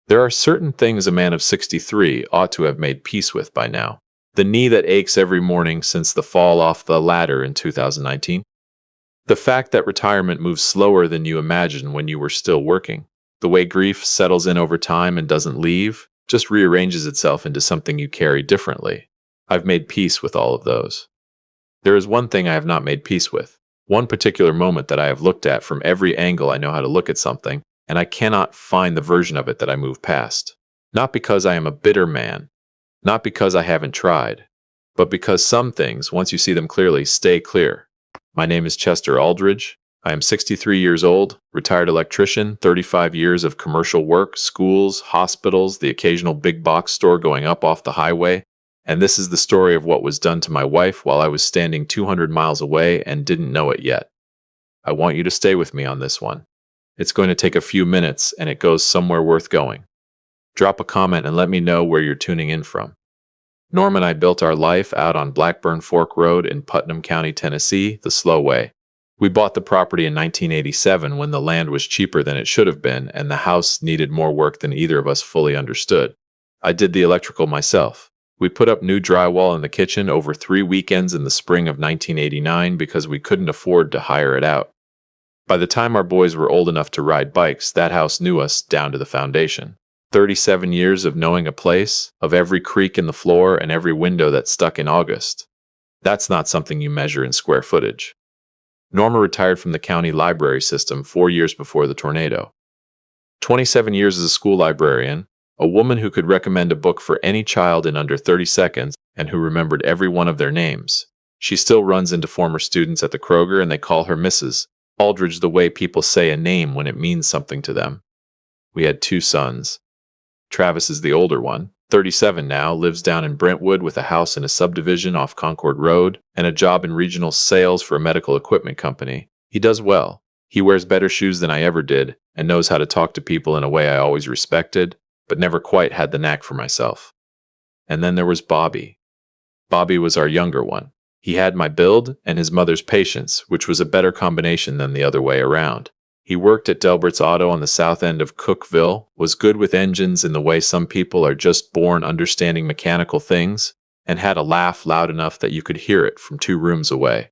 There are certain things a man of 63 ought to have made peace with by now. The knee that aches every morning since the fall off the ladder in 2019. The fact that retirement moves slower than you imagined when you were still working. The way grief settles in over time and doesn't leave, just rearranges itself into something you carry differently. I've made peace with all of those. There is one thing I have not made peace with. One particular moment that I have looked at from every angle I know how to look at something, and I cannot find the version of it that I move past. Not because I am a bitter man, not because I haven't tried, but because some things, once you see them clearly, stay clear. My name is Chester Aldridge. I am 63 years old, retired electrician, 35 years of commercial work, schools, hospitals, the occasional big box store going up off the highway, and this is the story of what was done to my wife while I was standing 200 miles away and didn't know it yet. I want you to stay with me on this one. It's going to take a few minutes, and it goes somewhere worth going. Drop a comment and let me know where you're tuning in from. Norma and I built our life out on Blackburn Fork Road in Putnam County, Tennessee, the slow way. We bought the property in 1987 when the land was cheaper than it should have been, and the house needed more work than either of us fully understood. I did the electrical myself. We put up new drywall in the kitchen over 3 weekends in the spring of 1989 because we couldn't afford to hire it out. By the time our boys were old enough to ride bikes, that house knew us down to the foundation. 37 years of knowing a place, of every creak in the floor and every window that stuck in August. That's not something you measure in square footage. Norma retired from the county library system 4 years before the tornado. 27 years as a school librarian, a woman who could recommend a book for any child in under 30 seconds and who remembered every one of their names. She still runs into former students at the Kroger and they call her Mrs. Aldridge the way people say a name when it means something to them. We had 2 sons. Travis is the older one, 37 now, lives down in Brentwood with a house in a subdivision off Concord Road and a job in regional sales for a medical equipment company. He does well. He wears better shoes than I ever did and knows how to talk to people in a way I always respected, but never quite had the knack for myself. And then there was Bobby. Bobby was our younger one. He had my build and his mother's patience, which was a better combination than the other way around. He worked at Delbert's Auto on the south end of Cookville, was good with engines in the way some people are just born understanding mechanical things, and had a laugh loud enough that you could hear it from 2 rooms away.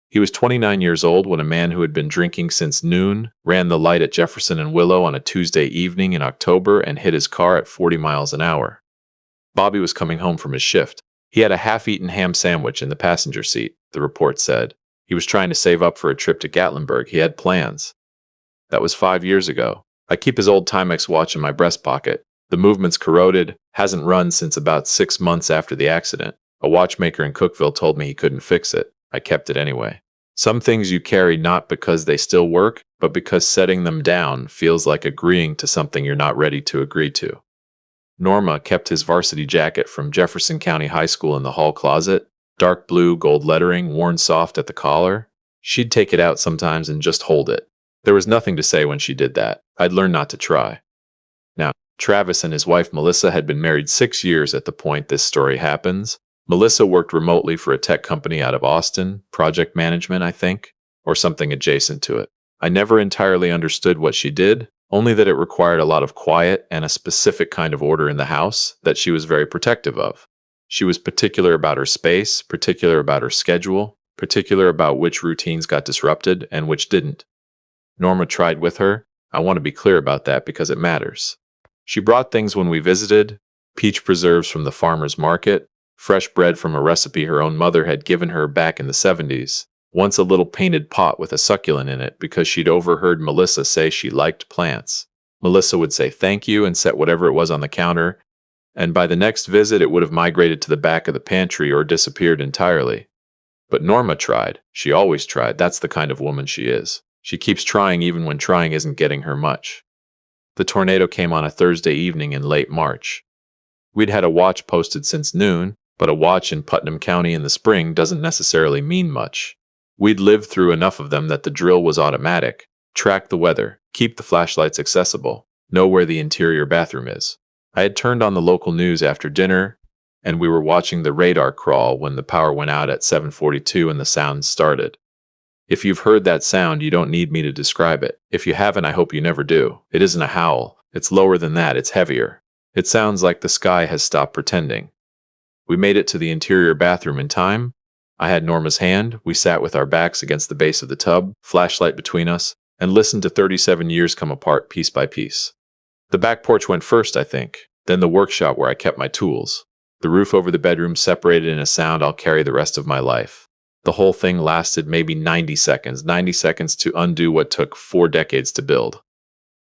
He was 29 years old when a man who had been drinking since noon ran the light at Jefferson and Willow on a Tuesday evening in October and hit his car at 40 miles an hour. Bobby was coming home from his shift. He had a half-eaten ham sandwich in the passenger seat, the report said. He was trying to save up for a trip to Gatlinburg. He had plans. That was 5 years ago. I keep his old Timex watch in my breast pocket. The movement's corroded, hasn't run since about 6 months after the accident. A watchmaker in Cookville told me he couldn't fix it. I kept it anyway. Some things you carry not because they still work, but because setting them down feels like agreeing to something you're not ready to agree to. Norma kept his varsity jacket from Jefferson County High School in the hall closet, dark blue, gold lettering, worn soft at the collar. She'd take it out sometimes and just hold it. There was nothing to say when she did that. I'd learned not to try. Now, Travis and his wife Melissa had been married 6 years at the point this story happens. Melissa worked remotely for a tech company out of Austin, project management, I think, or something adjacent to it. I never entirely understood what she did, only that it required a lot of quiet and a specific kind of order in the house that she was very protective of. She was particular about her space, particular about her schedule, particular about which routines got disrupted and which didn't. Norma tried with her. I want to be clear about that because it matters. She brought things when we visited, peach preserves from the farmer's market, fresh bread from a recipe her own mother had given her back in the 70s, once a little painted pot with a succulent in it because she'd overheard Melissa say she liked plants. Melissa would say thank you and set whatever it was on the counter, and by the next visit it would have migrated to the back of the pantry or disappeared entirely. But Norma tried. She always tried. That's the kind of woman she is. She keeps trying even when trying isn't getting her much. The tornado came on a Thursday evening in late March. We'd had a watch posted since noon, but a watch in Putnam County in the spring doesn't necessarily mean much. We'd lived through enough of them that the drill was automatic. Track the weather, keep the flashlights accessible, know where the interior bathroom is. I had turned on the local news after dinner, and we were watching the radar crawl when the power went out at 7:42 and the sound started. If you've heard that sound, you don't need me to describe it. If you haven't, I hope you never do. It isn't a howl. It's lower than that, it's heavier. It sounds like the sky has stopped pretending. We made it to the interior bathroom in time. I had Norma's hand. We sat with our backs against the base of the tub, flashlight between us, and listened to 37 years come apart piece by piece. The back porch went first, I think, then the workshop where I kept my tools. The roof over the bedroom separated in a sound I'll carry the rest of my life. The whole thing lasted maybe 90 seconds to undo what took 4 decades to build.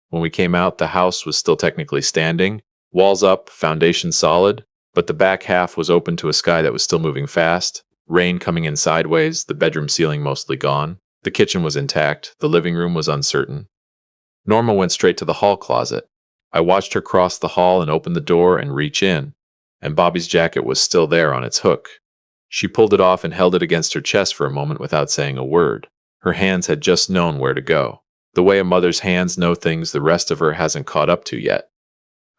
When we came out, the house was still technically standing, walls up, foundation solid, but the back half was open to a sky that was still moving fast, rain coming in sideways, the bedroom ceiling mostly gone. The kitchen was intact, the living room was uncertain. Norma went straight to the hall closet. I watched her cross the hall and open the door and reach in, and Bobby's jacket was still there on its hook. She pulled it off and held it against her chest for a moment without saying a word. Her hands had just known where to go. The way a mother's hands know things the rest of her hasn't caught up to yet.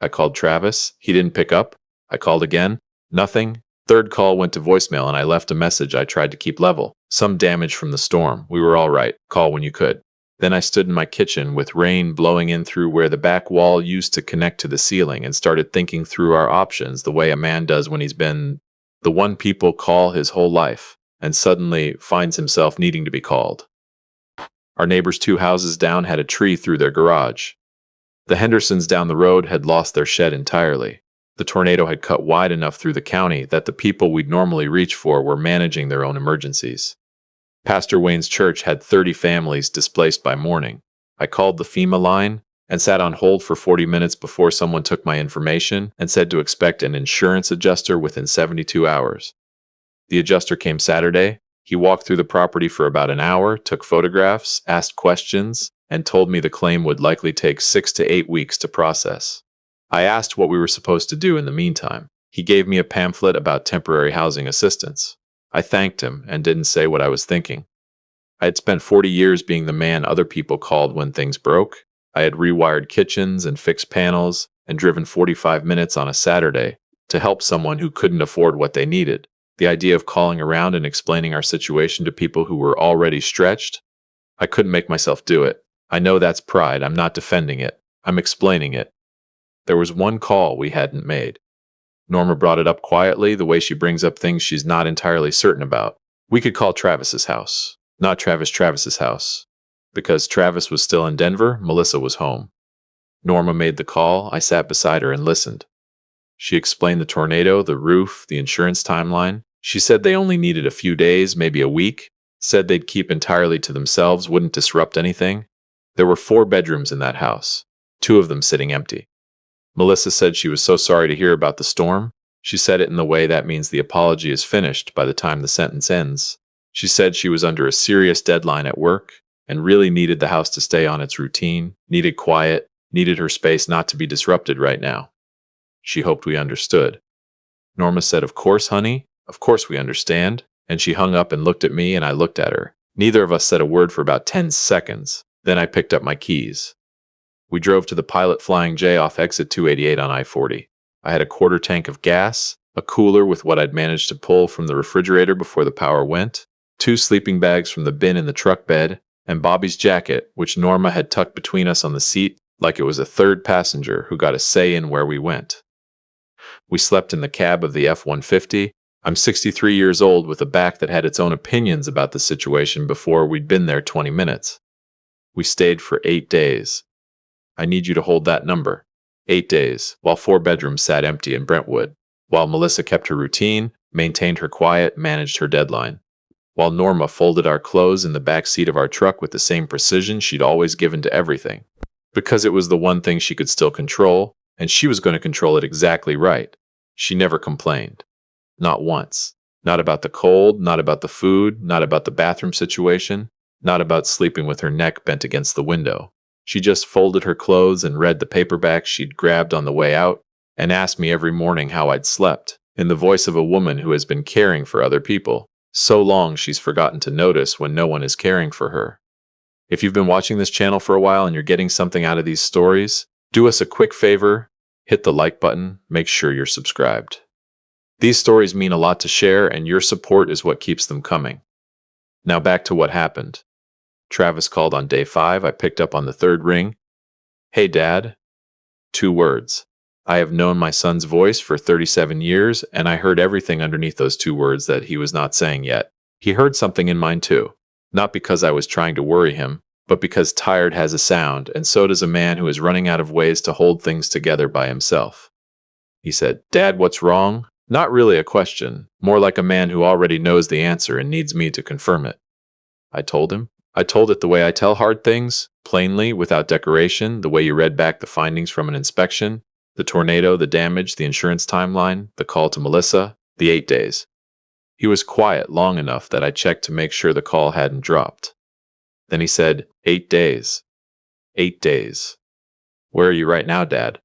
I called Travis. He didn't pick up. I called again. Nothing. Third call went to voicemail and I left a message I tried to keep level. Some damage from the storm. We were all right. Call when you could. Then I stood in my kitchen with rain blowing in through where the back wall used to connect to the ceiling and started thinking through our options the way a man does when he's been the one people call his whole life and suddenly finds himself needing to be called. Our neighbors 2 houses down had a tree through their garage. The Hendersons down the road had lost their shed entirely. The tornado had cut wide enough through the county that the people we'd normally reach for were managing their own emergencies. Pastor Wayne's church had 30 families displaced by morning. I called the FEMA line and sat on hold for 40 minutes before someone took my information and said to expect an insurance adjuster within 72 hours. The adjuster came Saturday. He walked through the property for about an hour, took photographs, asked questions, and told me the claim would likely take 6 to 8 weeks to process. I asked what we were supposed to do in the meantime. He gave me a pamphlet about temporary housing assistance. I thanked him and didn't say what I was thinking. I had spent 40 years being the man other people called when things broke. I had rewired kitchens and fixed panels and driven 45 minutes on a Saturday to help someone who couldn't afford what they needed. The idea of calling around and explaining our situation to people who were already stretched, I couldn't make myself do it. I know that's pride. I'm not defending it. I'm explaining it. There was one call we hadn't made. Norma brought it up quietly, the way she brings up things she's not entirely certain about. We could call Travis's house, not Travis's house. Because Travis was still in Denver, Melissa was home. Norma made the call. I sat beside her and listened. She explained the tornado, the roof, the insurance timeline. She said they only needed a few days, maybe a week. Said they'd keep entirely to themselves, wouldn't disrupt anything. There were 4 bedrooms in that house, 2 of them sitting empty. Melissa said she was so sorry to hear about the storm. She said it in the way that means the apology is finished by the time the sentence ends. She said she was under a serious deadline at work and really needed the house to stay on its routine, needed quiet, needed her space not to be disrupted right now. She hoped we understood. Norma said, "Of course, honey. Of course we understand." And she hung up and looked at me and I looked at her. Neither of us said a word for about 10 seconds. Then I picked up my keys. We drove to the Pilot Flying J off exit 288 on I-40. I had a quarter tank of gas, a cooler with what I'd managed to pull from the refrigerator before the power went, 2 sleeping bags from the bin in the truck bed, and Bobby's jacket, which Norma had tucked between us on the seat like it was a third passenger who got a say in where we went. We slept in the cab of the F-150. I'm 63 years old with a back that had its own opinions about the situation before we'd been there 20 minutes. We stayed for 8 days. I need you to hold that number. 8 days, while 4 bedrooms sat empty in Brentwood. While Melissa kept her routine, maintained her quiet, managed her deadline. While Norma folded our clothes in the back seat of our truck with the same precision she'd always given to everything. Because it was the one thing she could still control, and she was going to control it exactly right. She never complained. Not once. Not about the cold, not about the food, not about the bathroom situation, not about sleeping with her neck bent against the window. She just folded her clothes and read the paperback she'd grabbed on the way out and asked me every morning how I'd slept, in the voice of a woman who has been caring for other people. So long she's forgotten to notice when no one is caring for her. If you've been watching this channel for a while and you're getting something out of these stories, do us a quick favor, hit the like button, make sure you're subscribed. These stories mean a lot to share and your support is what keeps them coming. Now back to what happened. Travis called on day 5. I picked up on the 3rd ring. "Hey, Dad." 2 words. I have known my son's voice for 37 years, and I heard everything underneath those 2 words that he was not saying yet. He heard something in mine too. Not because I was trying to worry him, but because tired has a sound, and so does a man who is running out of ways to hold things together by himself. He said, "Dad, what's wrong?" Not really a question, more like a man who already knows the answer and needs me to confirm it. I told him. I told it the way I tell hard things, plainly, without decoration, the way you read back the findings from an inspection, the tornado, the damage, the insurance timeline, the call to Melissa, the 8 days. He was quiet long enough that I checked to make sure the call hadn't dropped. Then he said, 8 days. 8 days. Where are you right now, Dad?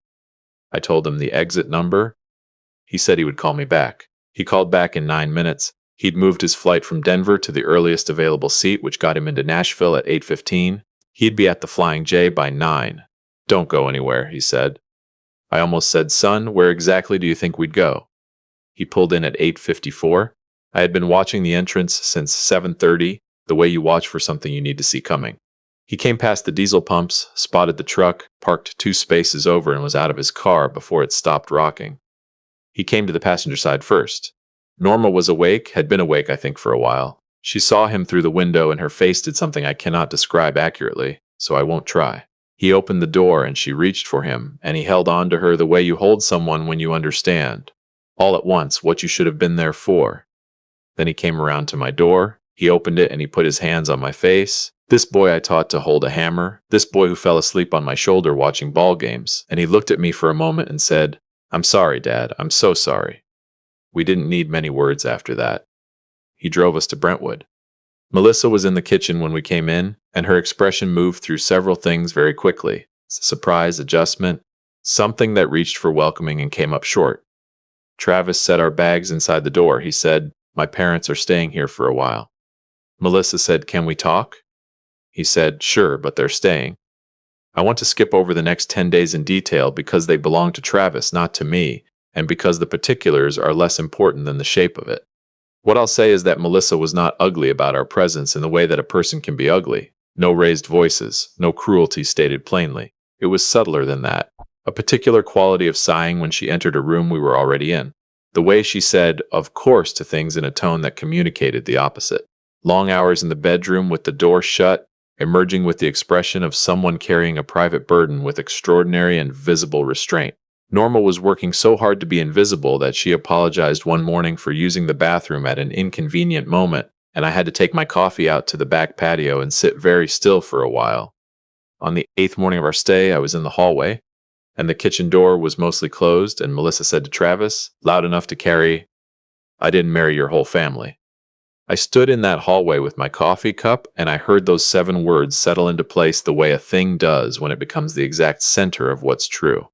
I told him the exit number. He said he would call me back. He called back in 9 minutes. He'd moved his flight from Denver to the earliest available seat, which got him into Nashville at 8:15. He'd be at the Flying J by 9. Don't go anywhere, he said. I almost said, son, where exactly do you think we'd go? He pulled in at 8:54. I had been watching the entrance since 7:30, the way you watch for something you need to see coming. He came past the diesel pumps, spotted the truck, parked 2 spaces over, and was out of his car before it stopped rocking. He came to the passenger side first. Norma was awake, had been awake, I think, for a while. She saw him through the window, and her face did something I cannot describe accurately, so I won't try. He opened the door, and she reached for him, and he held on to her the way you hold someone when you understand, all at once, what you should have been there for. Then he came around to my door. He opened it, and he put his hands on my face. This boy I taught to hold a hammer, this boy who fell asleep on my shoulder watching ball games, and he looked at me for a moment and said, "I'm sorry, Dad, I'm so sorry." We didn't need many words after that. He drove us to Brentwood. Melissa was in the kitchen when we came in, and her expression moved through several things very quickly. Surprise, adjustment, something that reached for welcoming and came up short. Travis set our bags inside the door. He said, "My parents are staying here for a while." Melissa said, "Can we talk?" He said, "Sure, but they're staying." I want to skip over the next 10 days in detail because they belong to Travis, not to me, and because the particulars are less important than the shape of it. What I'll say is that Melissa was not ugly about our presence in the way that a person can be ugly. No raised voices, no cruelty stated plainly. It was subtler than that. A particular quality of sighing when she entered a room we were already in. The way she said, "of course," to things in a tone that communicated the opposite. Long hours in the bedroom with the door shut, emerging with the expression of someone carrying a private burden with extraordinary and visible restraint. Norma was working so hard to be invisible that she apologized one morning for using the bathroom at an inconvenient moment, and I had to take my coffee out to the back patio and sit very still for a while. On the 8th morning of our stay, I was in the hallway, and the kitchen door was mostly closed, and Melissa said to Travis, loud enough to carry, "I didn't marry your whole family." I stood in that hallway with my coffee cup, and I heard those 7 words settle into place the way a thing does when it becomes the exact center of what's true.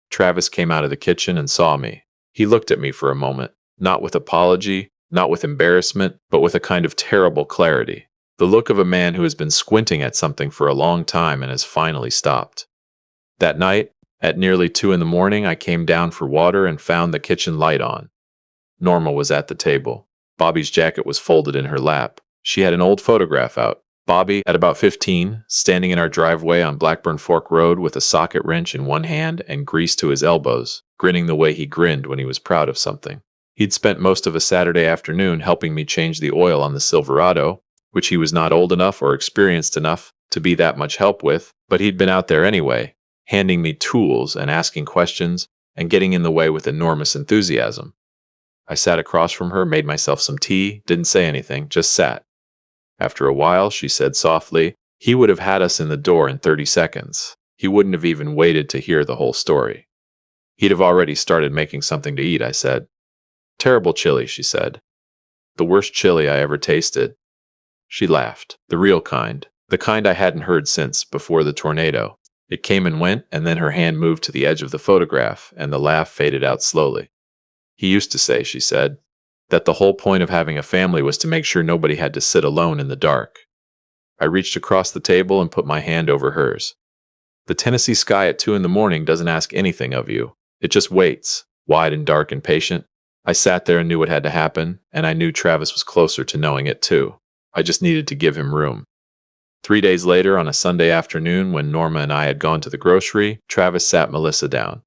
Travis came out of the kitchen and saw me. He looked at me for a moment, not with apology, not with embarrassment, but with a kind of terrible clarity. The look of a man who has been squinting at something for a long time and has finally stopped. That night, at nearly 2 in the morning, I came down for water and found the kitchen light on. Norma was at the table. Bobby's jacket was folded in her lap. She had an old photograph out. Bobby, at about 15, standing in our driveway on Blackburn Fork Road with a socket wrench in one hand and grease to his elbows, grinning the way he grinned when he was proud of something. He'd spent most of a Saturday afternoon helping me change the oil on the Silverado, which he was not old enough or experienced enough to be that much help with, but he'd been out there anyway, handing me tools and asking questions and getting in the way with enormous enthusiasm. I sat across from her, made myself some tea, didn't say anything, just sat. After a while, she said softly, "He would have had us in the door in 30 seconds. He wouldn't have even waited to hear the whole story. He'd have already started making something to eat," I said. "Terrible chili," she said. "The worst chili I ever tasted." She laughed. The real kind. The kind I hadn't heard since before the tornado. It came and went, and then her hand moved to the edge of the photograph, and the laugh faded out slowly. "He used to say," she said, "that the whole point of having a family was to make sure nobody had to sit alone in the dark." I reached across the table and put my hand over hers. The Tennessee sky at 2 in the morning doesn't ask anything of you. It just waits, wide and dark and patient. I sat there and knew what had to happen, and I knew Travis was closer to knowing it too. I just needed to give him room. 3 days later, on a Sunday afternoon when Norma and I had gone to the grocery, Travis sat Melissa down.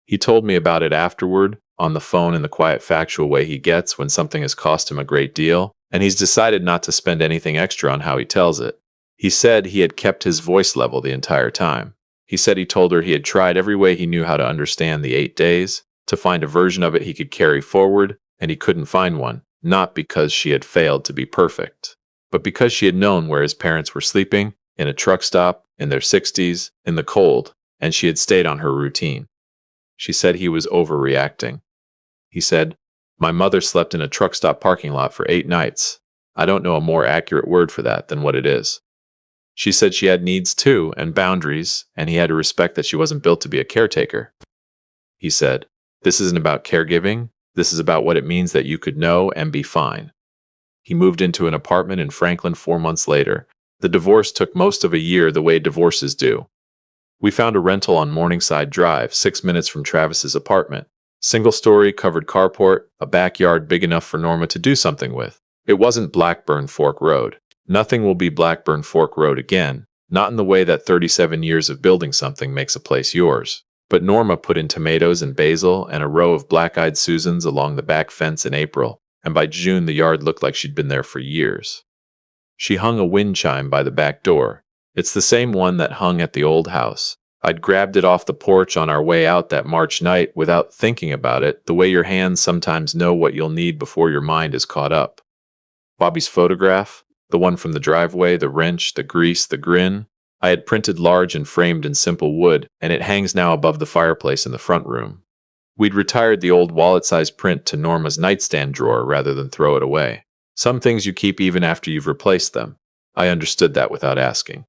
He told me about it afterward, on the phone in the quiet, factual way he gets when something has cost him a great deal, and he's decided not to spend anything extra on how he tells it. He said he had kept his voice level the entire time. He said he told her he had tried every way he knew how to understand the 8 days, to find a version of it he could carry forward, and he couldn't find one, not because she had failed to be perfect, but because she had known where his parents were sleeping, in a truck stop, in their 60s, in the cold, and she had stayed on her routine. She said he was overreacting. He said, "My mother slept in a truck stop parking lot for 8 nights. I don't know a more accurate word for that than what it is." She said she had needs too, and boundaries, and he had to respect that she wasn't built to be a caretaker. He said, "This isn't about caregiving. This is about what it means that you could know and be fine." He moved into an apartment in Franklin 4 months later. The divorce took most of a year the way divorces do. We found a rental on Morningside Drive, 6 minutes from Travis's apartment. Single-story, covered carport, a backyard big enough for Norma to do something with. It wasn't Blackburn Fork Road. Nothing will be Blackburn Fork Road again, not in the way that 37 years of building something makes a place yours. But Norma put in tomatoes and basil and a row of black-eyed Susans along the back fence in April, and by June the yard looked like she'd been there for years. She hung a wind chime by the back door. It's the same one that hung at the old house. I'd grabbed it off the porch on our way out that March night without thinking about it, the way your hands sometimes know what you'll need before your mind is caught up. Bobby's photograph, the one from the driveway, the wrench, the grease, the grin, I had printed large and framed in simple wood, and it hangs now above the fireplace in the front room. We'd retired the old wallet-sized print to Norma's nightstand drawer rather than throw it away. Some things you keep even after you've replaced them. I understood that without asking.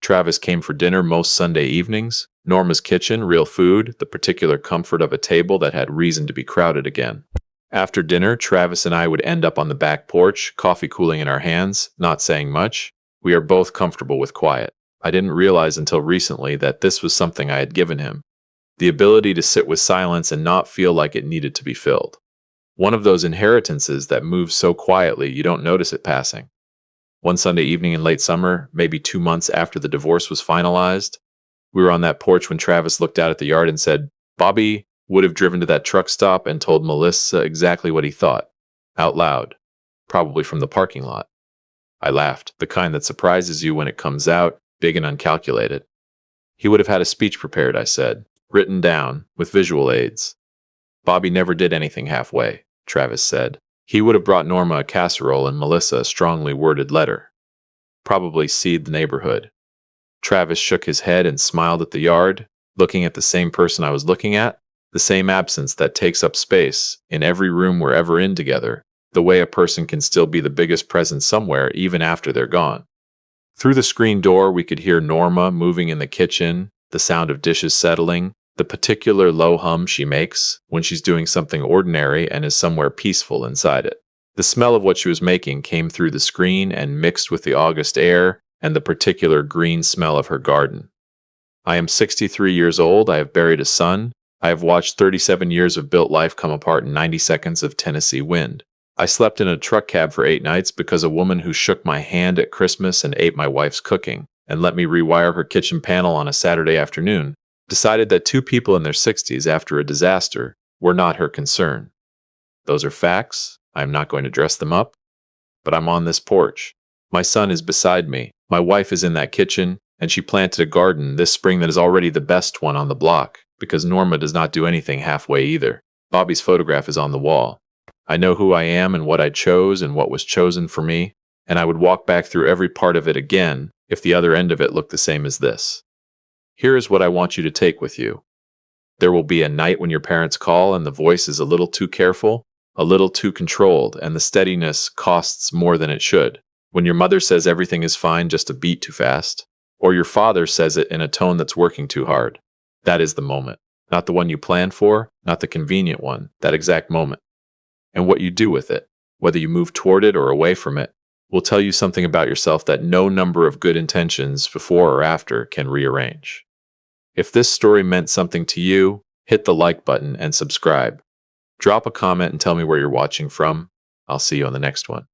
Travis came for dinner most Sunday evenings. Norma's kitchen, real food, the particular comfort of a table that had reason to be crowded again. After dinner, Travis and I would end up on the back porch, coffee cooling in our hands, not saying much. We are both comfortable with quiet. I didn't realize until recently that this was something I had given him. The ability to sit with silence and not feel like it needed to be filled. One of those inheritances that moves so quietly you don't notice it passing. One Sunday evening in late summer, maybe 2 months after the divorce was finalized, we were on that porch when Travis looked out at the yard and said, "Bobby would have driven to that truck stop and told Melissa exactly what he thought, out loud, probably from the parking lot." I laughed, the kind that surprises you when it comes out, big and uncalculated. "He would have had a speech prepared," I said, "written down, with visual aids." "Bobby never did anything halfway," Travis said. "He would have brought Norma a casserole and Melissa a strongly worded letter. Probably seed the neighborhood." Travis shook his head and smiled at the yard, looking at the same person I was looking at, the same absence that takes up space in every room we're ever in together, the way a person can still be the biggest presence somewhere even after they're gone. Through the screen door, we could hear Norma moving in the kitchen, the sound of dishes settling, the particular low hum she makes when she's doing something ordinary and is somewhere peaceful inside it. The smell of what she was making came through the screen and mixed with the August air and the particular green smell of her garden. I am 63 years old. I have buried a son. I have watched 37 years of built life come apart in 90 seconds of Tennessee wind. I slept in a truck cab for 8 nights because a woman who shook my hand at Christmas and ate my wife's cooking and let me rewire her kitchen panel on a Saturday afternoon decided that 2 people in their 60s after a disaster were not her concern. Those are facts. I am not going to dress them up. But I'm on this porch. My son is beside me. My wife is in that kitchen, and she planted a garden this spring that is already the best one on the block, because Norma does not do anything halfway either. Bobby's photograph is on the wall. I know who I am and what I chose and what was chosen for me, and I would walk back through every part of it again if the other end of it looked the same as this. Here is what I want you to take with you. There will be a night when your parents call and the voice is a little too careful, a little too controlled, and the steadiness costs more than it should. When your mother says everything is fine just a beat too fast, or your father says it in a tone that's working too hard. That is the moment. Not the one you planned for, not the convenient one, that exact moment. And what you do with it, whether you move toward it or away from it, will tell you something about yourself that no number of good intentions before or after can rearrange. If this story meant something to you, hit the like button and subscribe. Drop a comment and tell me where you're watching from. I'll see you on the next one.